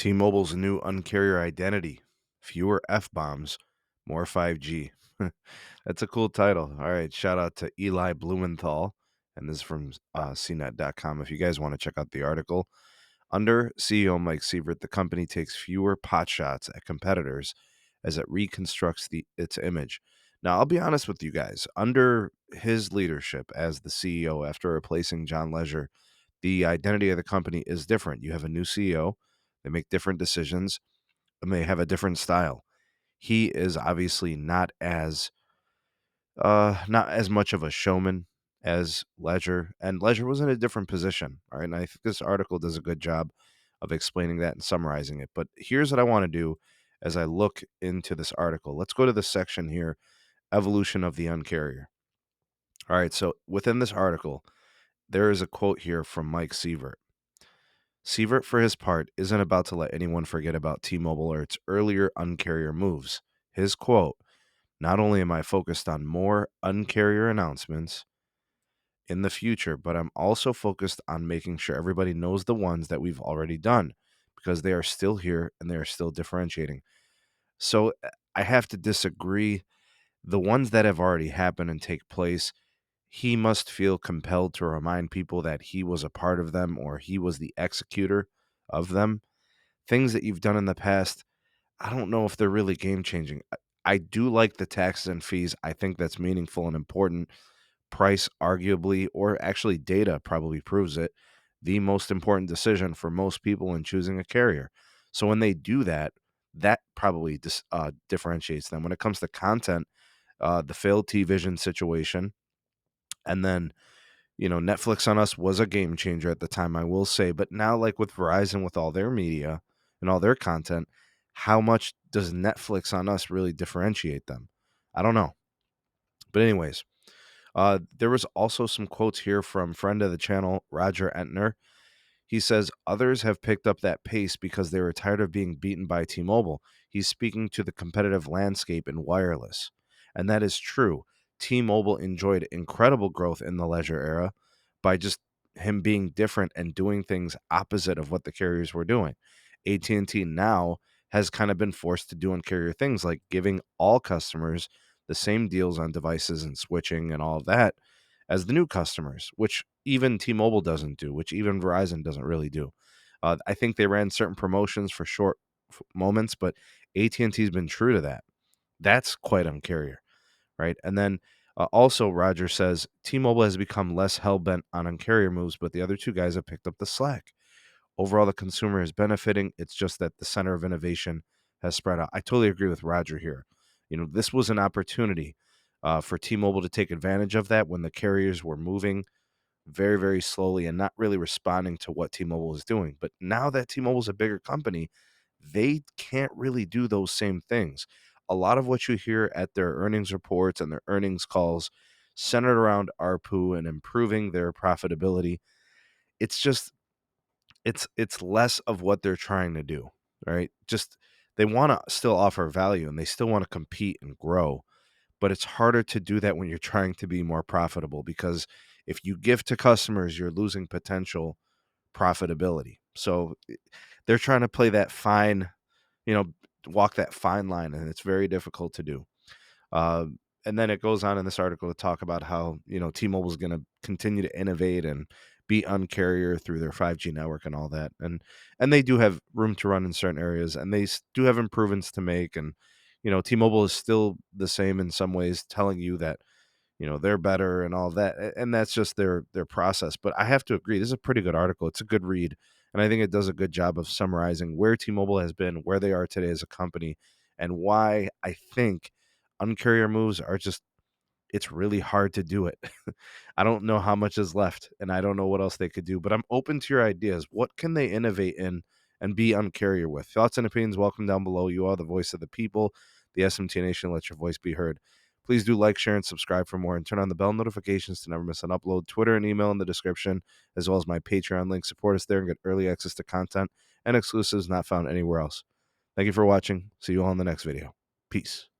T-Mobile's new Uncarrier identity. Fewer F-bombs, more 5G. That's a cool title. All right, shout out to Eli Blumenthal, and this is from cnet.com. If you guys want to check out the article. Under CEO Mike Sievert, the company takes fewer pot shots at competitors as it reconstructs its image. Now, I'll be honest with you guys. Under his leadership as the CEO, after replacing John Leisure, the identity of the company is different. You have a new CEO, they make different decisions, and they have a different style. He is obviously not as much of a showman as Ledger, and Ledger was in a different position. All right, and I think this article does a good job of explaining that and summarizing it. But here's what I want to do as I look into this article. Let's go to the section here, evolution of the Uncarrier. All right, so within this article, there is a quote here from Mike Sievert. Sievert, for his part, isn't about to let anyone forget about T-Mobile or its earlier Uncarrier moves. His quote, "Not only am I focused on more Uncarrier announcements in the future, but I'm also focused on making sure everybody knows the ones that we've already done because they are still here and they are still differentiating." So I have to disagree. The ones that have already happened and take place, he must feel compelled to remind people that he was a part of them or he was the executor of them. Things that you've done in the past, I don't know if they're really game changing. I do like the taxes and fees. I think that's meaningful and important. Price, arguably, or actually data probably proves it, the most important decision for most people in choosing a carrier. So when they do that, that probably differentiates them. When it comes to content, the failed T-Vision situation, and then Netflix on Us was a game changer at the time, I will say. But now, like with Verizon, with all their media and all their content, how much does Netflix on Us really differentiate them? I don't know. But anyways, there was also some quotes here from friend of the channel, Roger Entner. He says others have picked up that pace because they were tired of being beaten by T-Mobile. He's speaking to the competitive landscape in wireless. And that is true. T-Mobile enjoyed incredible growth in the leisure era by just him being different and doing things opposite of what the carriers were doing. AT&T now has kind of been forced to do Un-carrier things like giving all customers the same deals on devices and switching and all of that as the new customers, which even T-Mobile doesn't do, which even Verizon doesn't really do. I think they ran certain promotions for short moments, but AT&T's been true to that. That's quite Un-carrier, right? And then also Roger says T-Mobile has become less hell-bent on Un-carrier moves, but the other two guys have picked up the slack. Overall, the consumer is benefiting. It's just that the center of innovation has spread out. I totally agree with Roger here. This was an opportunity for T-Mobile to take advantage of that when the carriers were moving very, very slowly and not really responding to what T-Mobile was doing. But now that T-Mobile's a bigger company, they can't really do those same things. A lot of what you hear at their earnings reports and their earnings calls centered around ARPU and improving their profitability. It's just it's less of what they're trying to do, right? Just they want to still offer value and they still want to compete and grow, but it's harder to do that when you're trying to be more profitable because if you give to customers, you're losing potential profitability. So they're trying to play that fine, you know, walk that fine line, and it's very difficult to do. Uh, and then it goes on in this article to talk about how T-Mobile is going to continue to innovate and be Un-carrier through their 5G network and all that, and they do have room to run in certain areas, and they do have improvements to make, and T-Mobile is still the same in some ways, telling you that they're better and all that, and that's just their process. But I have to agree, this is a pretty good article. It's a good read, and I think it does a good job of summarizing where T-Mobile has been, where they are today as a company, and why I think Un-carrier moves are just it's really hard to do it. I don't know how much is left, and I don't know what else they could do, but I'm open to your ideas. What can they innovate in and be Un-carrier with? Thoughts and opinions welcome down below. You are the voice of the people, the SMT Nation. Let your voice be heard. Please do like, share, and subscribe for more, and turn on the bell notifications to never miss an upload. Twitter and email in the description, as well as my Patreon link. Support us there and get early access to content and exclusives not found anywhere else. Thank you for watching. See you all in the next video. Peace.